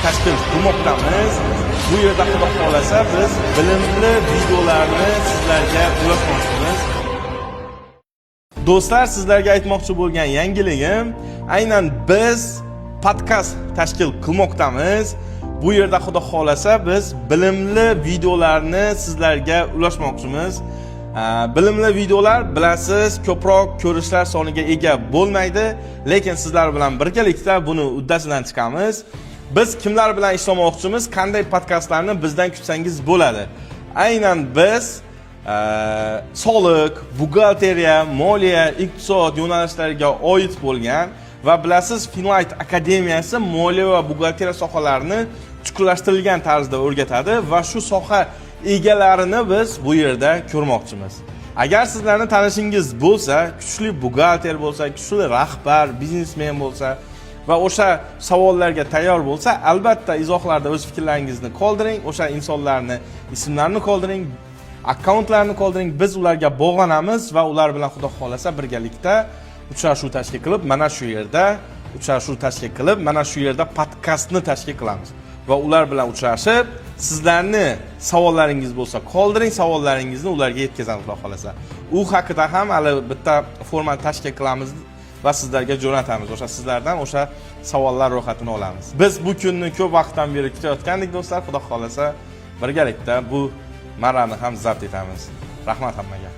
tashkil qilmoqdamiz. Bu yerda xudo xolasa biz bilimli videolarni sizlarga ulashmoqchimiz. Do'stlar, sizlarga aytmoqchi bo'lgan yangiligim, aynan biz podkast tashkil qilmoqdamiz. Bu yerda xudo xolasa biz bilimli videolarni sizlarga ulashmoqchimiz. Bilimli videolar bilasiz, ko'proq ko'rishlar soniga ega bo'lmaydi, lekin sizlar bilan birgalikda buni uddasidan chiqamiz. Biz kimlar bilan ishlamoqchimiz, qanday podkastlarni bizdan kutsangiz bo'ladi. Aynan biz soliq, buxgalteriya, moliya, iqtisod yo'nalishlariga oid bo'lgan va bilasiz, Finlight akademiyasi moliya va buxgalteriya sohalarini chuqurlashtirilgan tarzda o'rgatadi va shu soha egalarini biz bu yerda ko'rmoqchimiz. Agar sizlarni tanishingiz bo'lsa, kuchli buxgalter bo'lsa, kuchli rahbar, biznesmen bo'lsa va o'sha savollarga tayyor bo'lsa, albatta izohlarda o'z fikrlaringizni qoldiring, o'sha insonlarni ismlarini qoldiring, akkauntlarini qoldiring. Biz ularga bog'lanamiz va ular bilan xudo xolasa birgalikda uchrashuv tashkil qilib, mana shu yerda podkastni tashkil qilamiz. Va ular bilan uchrashib, sizlarni savollaringiz bo'lsa qoldiring, savollaringizni ularga yetkazamiz xudo xolasa. U haqida ham hali bitta forma tashkil qilamiz va sizlarga jo'natamiz. O'sha sizlardan o'sha savollar ro'yxatini olamiz. Biz bu kunni ko'p vaqtdan beri kutayotgandik do'stlar, xudo xolasa birgalikda bu marrani ham zabt etamiz. Rahmat hammaga.